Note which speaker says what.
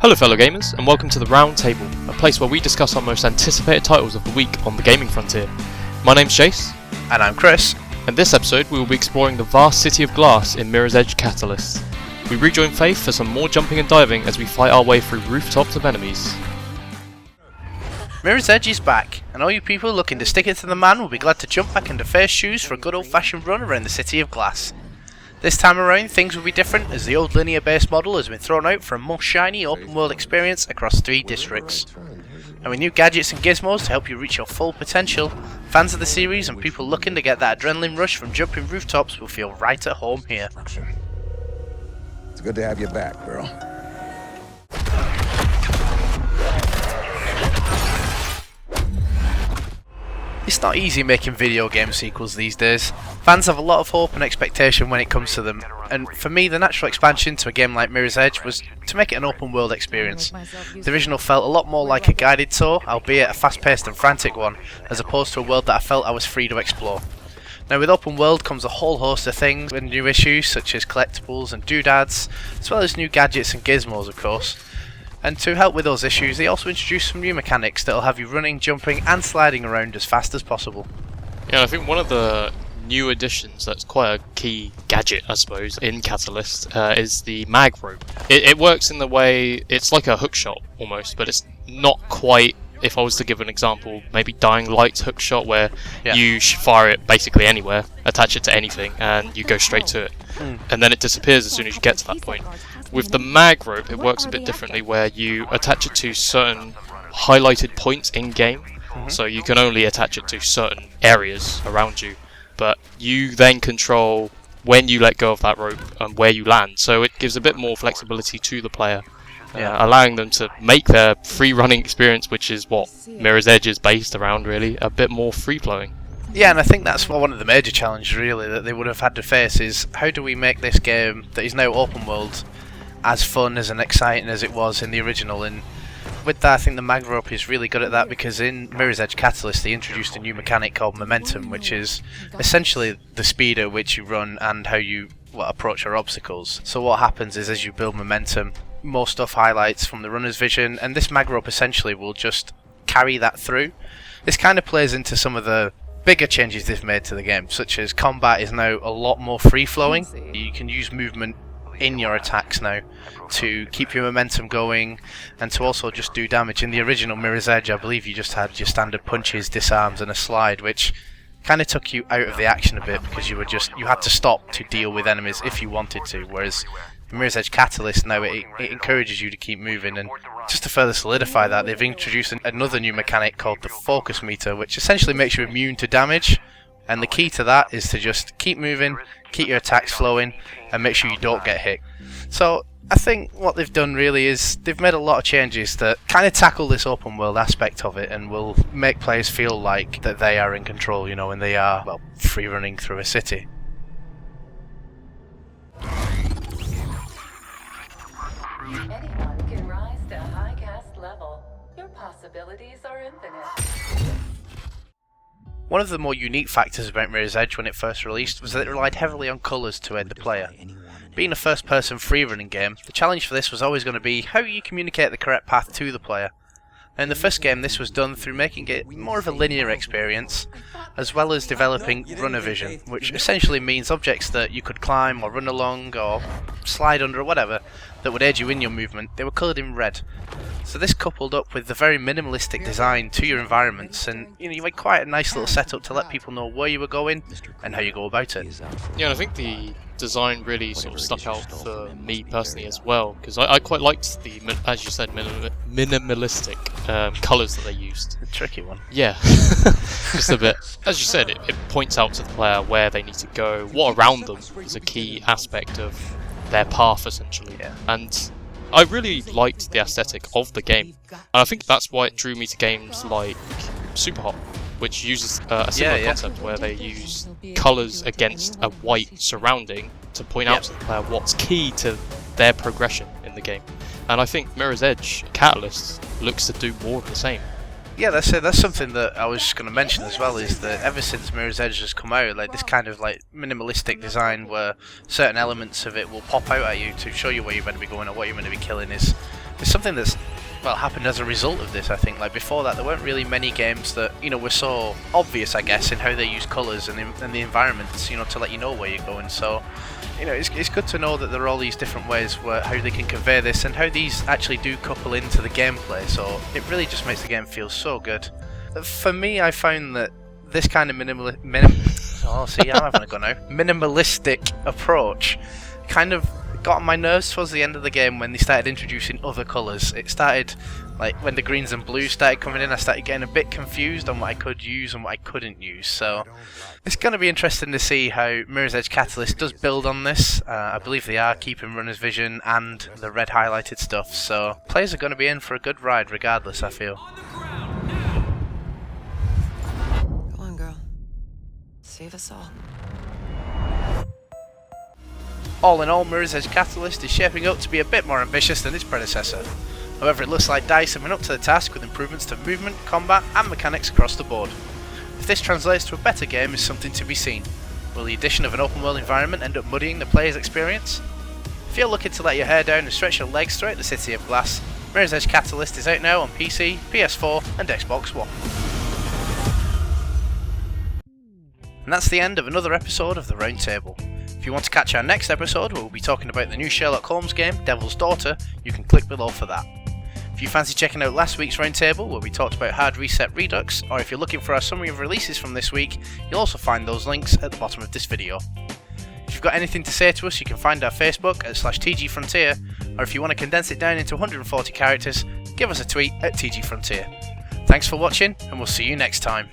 Speaker 1: Hello fellow gamers, and welcome to the Round Table, a place where we discuss our most anticipated titles of the week on the gaming frontier. My name's Chase.
Speaker 2: And I'm Chris.
Speaker 1: And this episode we will be exploring the vast city of glass in Mirror's Edge Catalyst. We rejoin Faith for some more jumping and diving as we fight our way through rooftops of enemies.
Speaker 2: Mirror's Edge is back, and all you people looking to stick it to the man will be glad to jump back into Faith's shoes for a good old-fashioned run around the city of glass. This time around, things will be different as the old linear-based model has been thrown out for a more shiny open-world experience across 3 districts. And with new gadgets and gizmos to help you reach your full potential, fans of the series and people looking to get that adrenaline rush from jumping rooftops will feel right at home here.
Speaker 3: It's good to have you back, girl.
Speaker 2: It's not easy making video game sequels these days. Fans have a lot of hope and expectation when it comes to them, and for me the natural expansion to a game like Mirror's Edge was to make it an open world experience. The original felt a lot more like a guided tour, albeit a fast paced and frantic one, as opposed to a world that I felt I was free to explore. Now with open world comes a whole host of things and new issues such as collectibles and doodads, as well as new gadgets and gizmos of course. And to help with those issues, they also introduced some new mechanics that'll have you running, jumping and sliding around as fast as possible.
Speaker 1: Yeah, I think one of the new additions that's quite a key gadget, I suppose, in Catalyst is the mag rope. It works in the way, it's like a hookshot almost, but it's not quite, if I was to give an example, maybe Dying Light's hookshot where you fire it basically anywhere, attach it to anything, and you go straight to it. And then it disappears as soon as you get to that point. With the mag rope, it works a bit differently where you attach it to certain highlighted points in game. So you can only attach it to certain areas around you, but you then control when you let go of that rope and where you land. So it gives a bit more flexibility to the player, allowing them to make their free running experience, which is what Mirror's Edge is based around really, a bit more free flowing.
Speaker 2: Yeah, and I think that's one of the major challenges really that they would have had to face is how do we make this game that is now open world as fun as and exciting as it was in the original. And with that I think the mag rope is really good at that, because in Mirror's Edge Catalyst they introduced a new mechanic called momentum, which is essentially the speed at which you run and how you approach your obstacles. So what happens is as you build momentum, more stuff highlights from the runner's vision, and this mag rope essentially will just carry that through. This kind of plays into some of the bigger changes they've made to the game, such as combat is now a lot more free-flowing. You can use movement in your attacks now to keep your momentum going and to also just do damage. In the original Mirror's Edge I believe you just had your standard punches, disarms and a slide, which kind of took you out of the action a bit because you had to stop to deal with enemies if you wanted to, whereas in Mirror's Edge Catalyst now it encourages you to keep moving. And just to further solidify that, they've introduced another new mechanic called the focus meter, which essentially makes you immune to damage, and the key to that is to just keep moving, keep your attacks flowing and make sure you don't get hit. So I think what they've done really is they've made a lot of changes that kind of tackle this open world aspect of it and will make players feel like that they are in control, you know, and they are, well, free running through a city.
Speaker 4: Anyone can rise to high cast level. Your possibilities are infinite.
Speaker 2: One of the more unique factors about Mirror's Edge when it first released was that it relied heavily on colours to aid the player. Being a first-person free-running game, the challenge for this was always going to be how you communicate the correct path to the player. In the first game this was done through making it more of a linear experience, as well as developing runner vision, which essentially means objects that you could climb or run along or slide under or whatever that would aid you in your movement, they were coloured in red. So this coupled up with the very minimalistic design to your environments, and you had quite a nice little setup to let people know where you were going and how you go about it.
Speaker 1: Yeah, and I think the design really sort of stuck out for me personally as well, because I quite liked the, as you said, minimalistic colours that they used.
Speaker 2: A tricky one.
Speaker 1: Yeah, just a bit. As you said, it points out to the player where they need to go, what around them is a key aspect of their path essentially.
Speaker 2: Yeah.
Speaker 1: And I really liked the aesthetic of the game, and I think that's why it drew me to games like Superhot, which uses a similar concept where they use colours against a white surrounding to point out to the player what's key to their progression in the game. And I think Mirror's Edge Catalyst looks to do more of the same.
Speaker 2: Yeah, that's something that I was just going to mention as well, is that ever since Mirror's Edge has come out, like this kind of like minimalistic design where certain elements of it will pop out at you to show you where you're meant to be going or what you're meant to be killing is It's something that's happened as a result of this. I think like before that there weren't really many games that were so obvious, I guess, in how they use colours and the environments, to let you know where you're going. So it's good to know that there are all these different ways how they can convey this and how these actually do couple into the gameplay. So it really just makes the game feel so good. For me, I found that this kind of minimalistic approach kind of got on my nerves towards the end of the game when they started introducing other colours. It started, like, when the greens and blues started coming in, I started getting a bit confused on what I could use and what I couldn't use. So it's going to be interesting to see how Mirror's Edge Catalyst does build on this. I believe they are keeping runner's vision and the red highlighted stuff, so players are going to be in for a good ride regardless, I feel.
Speaker 5: Go on, girl. Save us all.
Speaker 2: All in all, Mirror's Edge Catalyst is shaping up to be a bit more ambitious than its predecessor. However, it looks like DICE have been up to the task with improvements to movement, combat and mechanics across the board. If this translates to a better game is something to be seen. Will the addition of an open world environment end up muddying the player's experience? If you're looking to let your hair down and stretch your legs throughout the City of Glass, Mirror's Edge Catalyst is out now on PC, PS4 and Xbox One. And that's the end of another episode of The Round Table. If you want to catch our next episode, where we'll be talking about the new Sherlock Holmes game, Devil's Daughter, you can click below for that. If you fancy checking out last week's Roundtable, where we talked about Hard Reset Redux, or if you're looking for our summary of releases from this week, you'll also find those links at the bottom of this video. If you've got anything to say to us, you can find our Facebook at /TGFrontier, or if you want to condense it down into 140 characters, give us a tweet at TGFrontier. Thanks for watching, and we'll see you next time.